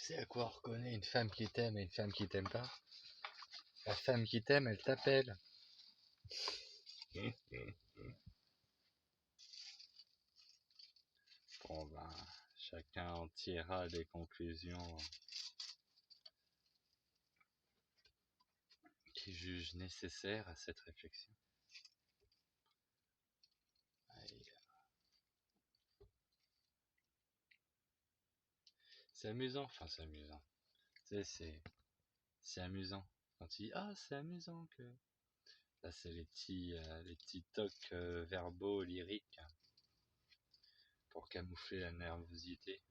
sais à quoi on reconnaît une femme qui t'aime et une femme qui t'aime pas? La femme qui t'aime, elle t'appelle. Bon ben, chacun en tirera des conclusions qu'il juge nécessaires à cette réflexion. C'est amusant, enfin c'est amusant. Tu sais, c'est amusant. Quand il dit ah c'est amusant que. Là c'est les petits tocs verbaux lyriques pour camoufler la nervosité,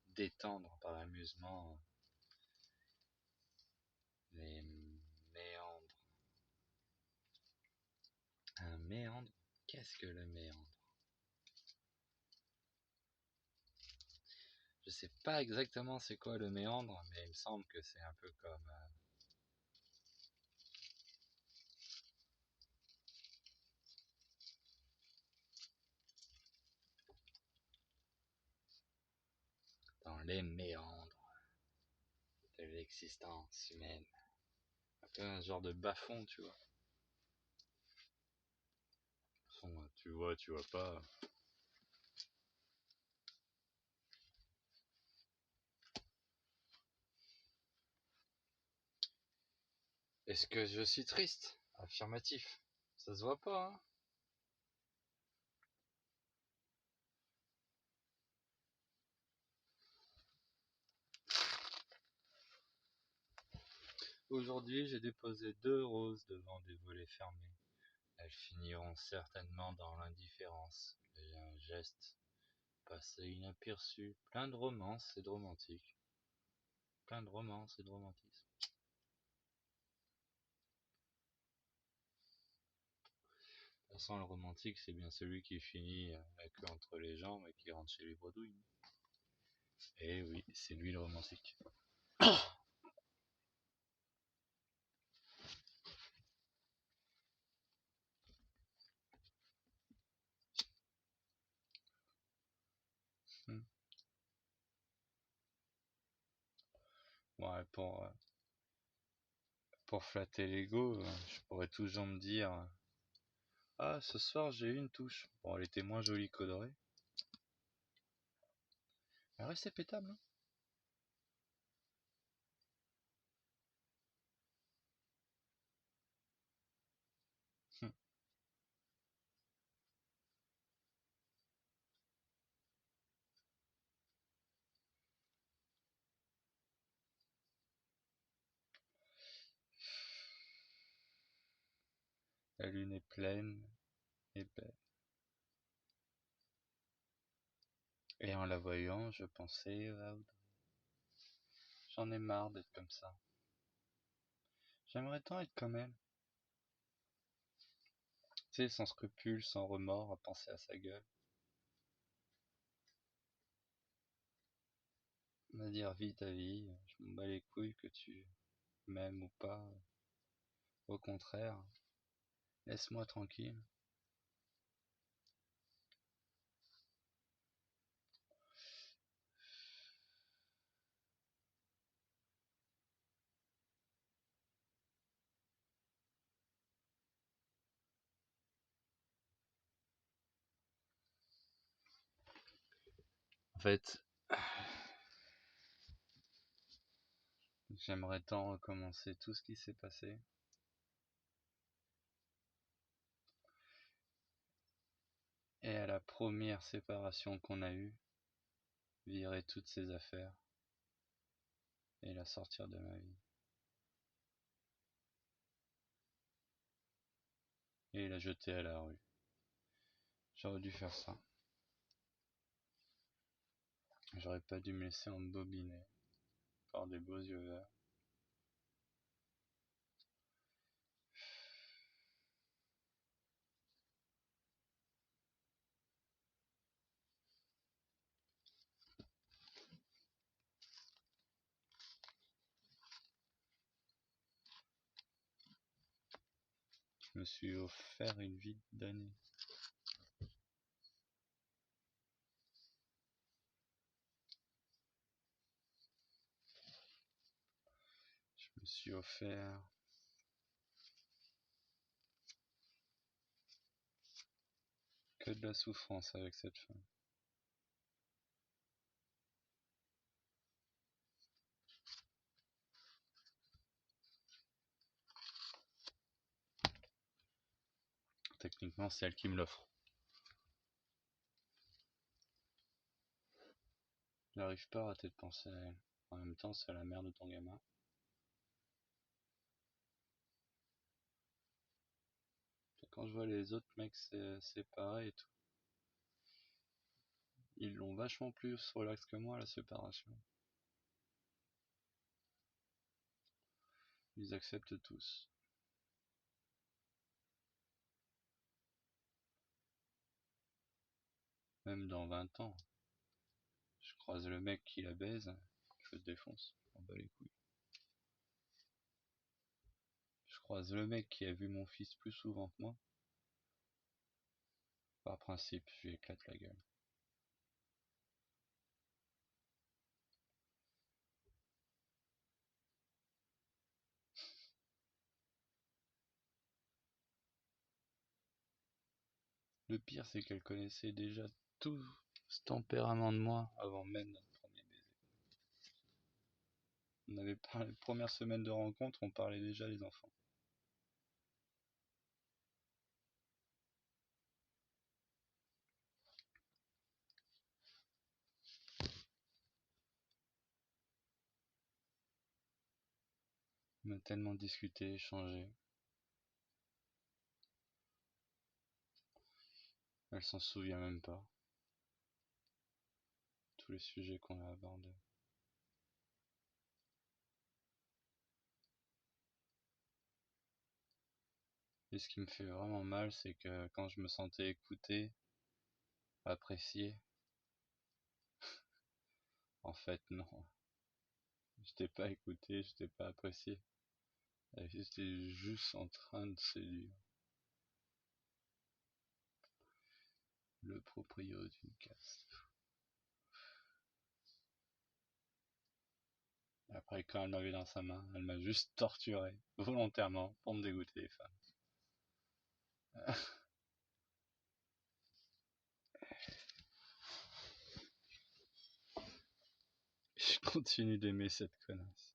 détendre par l'amusement les méandres. Un méandre? Qu'est-ce que le méandre? Je sais pas exactement c'est quoi le méandre, mais il me semble que c'est un peu comme dans les méandres de l'existence humaine. Un peu un genre de bas-fond, tu vois. Tu vois pas. Est-ce que je suis triste? Affirmatif. Ça se voit pas, hein? Aujourd'hui, j'ai déposé 2 roses devant des volets fermés. Elles finiront certainement dans l'indifférence. Et un geste passé inaperçu, plein de romance et de romantique. Plein de romance et de romantisme. De toute façon, le romantique, c'est bien celui qui finit la queue entre les jambes et qui rentre chez les bredouilles. Eh oui, c'est lui le romantique. Hmm. Ouais, pour flatter l'ego, je pourrais toujours me dire ah, ce soir j'ai eu une touche. Bon, elle était moins jolie qu'Audrey. Elle restait pétable, hein. Hmm. La lune est pleine et belle. Et en la voyant, je pensais à Audrey. J'en ai marre d'être comme ça. J'aimerais tant être comme elle. Tu sais, sans scrupule, sans remords, à penser à sa gueule. À dire vis ta vie, je m'en bats les couilles que tu m'aimes ou pas. Au contraire, laisse-moi tranquille. En fait, j'aimerais tant recommencer tout ce qui s'est passé. Et à la première séparation qu'on a eue, virer toutes ses affaires et la sortir de ma vie. Et la jeter à la rue. J'aurais dû faire ça. J'aurais pas dû me laisser embobiner par des beaux yeux verts. Je me suis offert une vie d'année. me suis offert que de la souffrance avec cette femme. Techniquement, c'est elle qui me l'offre. J'arrive pas à arrêter de penser à elle. En même temps, c'est la mère de ton gamin. Quand je vois les autres mecs séparés et tout, ils l'ont vachement plus relax que moi, la séparation. Ils acceptent tous. Même dans 20 ans, je croise le mec qui la baise, je le défonce. Je m'en bats les couilles. Je croise le mec qui a vu mon fils plus souvent que moi. Par principe, je lui éclate la gueule. Le pire, c'est qu'elle connaissait déjà tout ce tempérament de moi avant même notre premier baiser. On avait parlé, la première semaine de rencontre, on parlait déjà des enfants. On a tellement discuté, échangé. Elle s'en souvient même pas. Tous les sujets qu'on a abordés. Et ce qui me fait vraiment mal, c'est que quand je me sentais écouté, apprécié, en fait non. Je t'ai pas écouté, je t'ai pas apprécié. J'étais juste en train de séduire le proprio d'une caste. Après, quand elle m'avait dans sa main, elle m'a juste torturé, volontairement, pour me dégoûter des femmes. Je continue d'aimer cette connasse.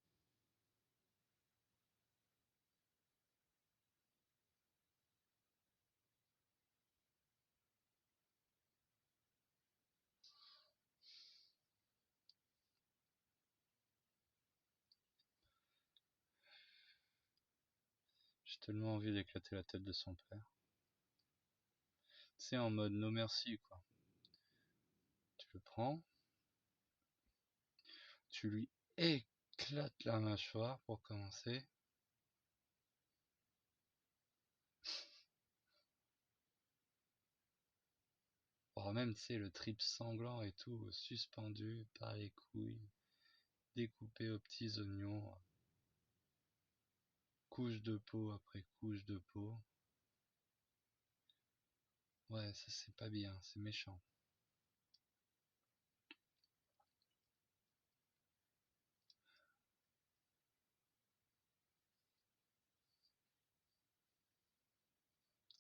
J'ai tellement envie d'éclater la tête de son père. C'est en mode no merci, quoi. Tu le prends, tu lui éclates la mâchoire pour commencer. Or même, tu sais, le trip sanglant et tout, suspendu par les couilles, découpé aux petits oignons, couche de peau après couche de peau. Ouais, ça c'est pas bien, c'est méchant.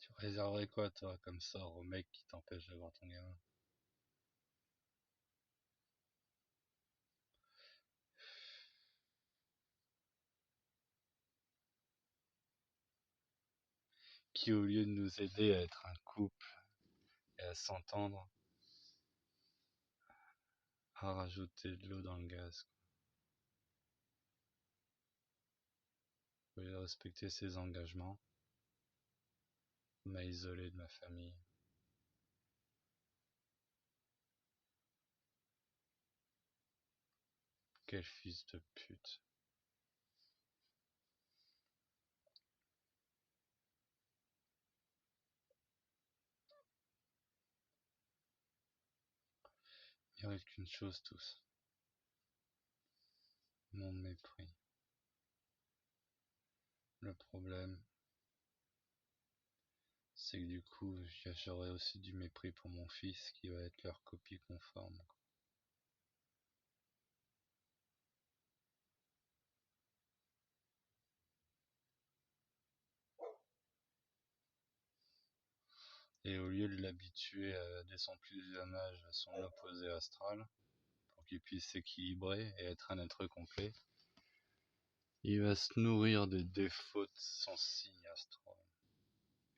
Tu réserverais quoi, toi, comme sort au mec qui t'empêche d'avoir ton gamin? Qui, au lieu de nous aider à être un couple et à s'entendre, a rajouté de l'eau dans le gaz. Au lieu de respecter ses engagements, m'a isolé de ma famille. Quel fils de pute. Il reste qu'une chose tous. Mon mépris. Le problème, c'est que du coup, j'aurai aussi du mépris pour mon fils qui va être leur copie conforme. Et au lieu de l'habituer dès son plus jeune âge à son opposé astral, pour qu'il puisse s'équilibrer et être un être complet, il va se nourrir des défauts de son signe astral.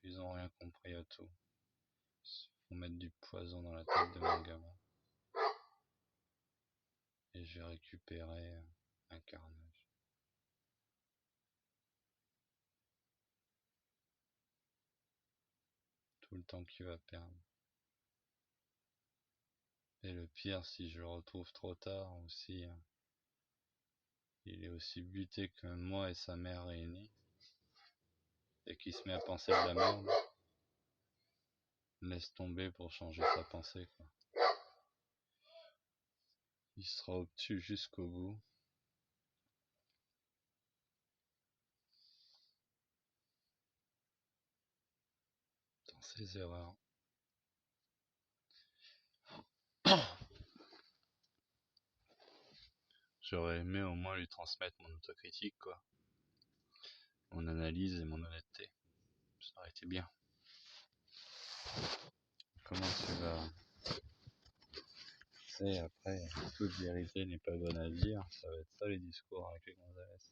Ils ont rien compris à tout. Ils vont mettre du poison dans la tête de mon gamin. Et je vais récupérer un carnage. Tout le temps qu'il va perdre. Et le pire, si je le retrouve trop tard, ou si il est aussi buté que moi et sa mère réunis, et qu'il se met à penser de la merde, laisse tomber pour changer sa pensée, quoi. Il sera obtus jusqu'au bout. Dans ses erreurs. J'aurais aimé au moins lui transmettre mon autocritique, quoi. Mon analyse et mon honnêteté. Ça aurait été bien. Comment tu vas... Tu sais, après, toute vérité n'est pas bonne à dire. Ça va être ça les discours avec les Gonzalez.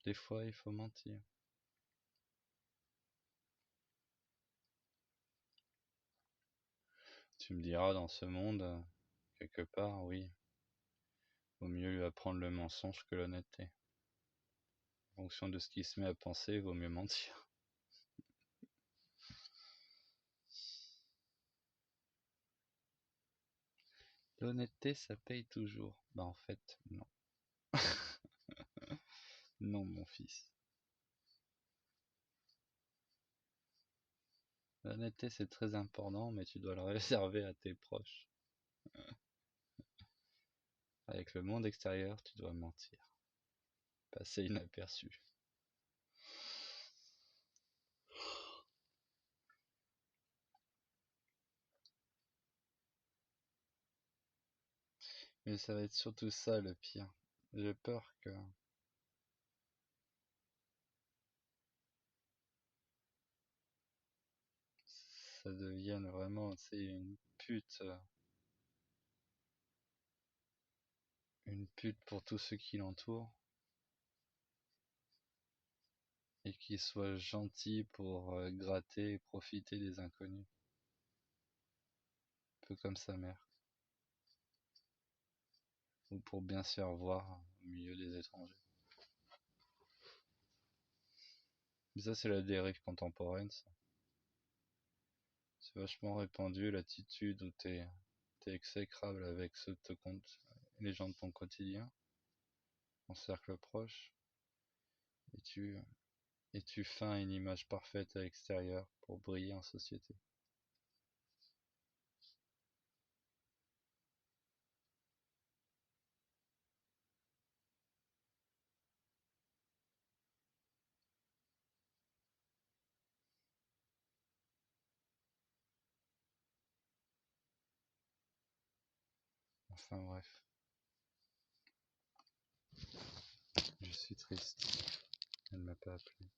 Des fois, il faut mentir. Tu me diras, dans ce monde, quelque part, oui, vaut mieux lui apprendre le mensonge que l'honnêteté. En fonction de ce qu'il se met à penser, vaut mieux mentir. L'honnêteté, ça paye toujours. Bah en fait, non. Non, mon fils. L'honnêteté, c'est très important, mais tu dois le réserver à tes proches. Avec le monde extérieur, tu dois mentir. Passer inaperçu. Mais ça va être surtout ça le pire. J'ai peur que ça devienne vraiment, c'est une pute pour tous ceux qui l'entourent, et qu'il soit gentil pour gratter et profiter des inconnus. Un peu comme sa mère. Ou pour bien se faire voir au milieu des étrangers. Mais ça, c'est la dérive contemporaine, ça. C'est vachement répandu, l'attitude où t'es exécrable avec ceux de les gens de ton quotidien, ton cercle proche, et tu feins une image parfaite à l'extérieur pour briller en société. Enfin bref, je suis triste. Elle ne m'a pas appelé.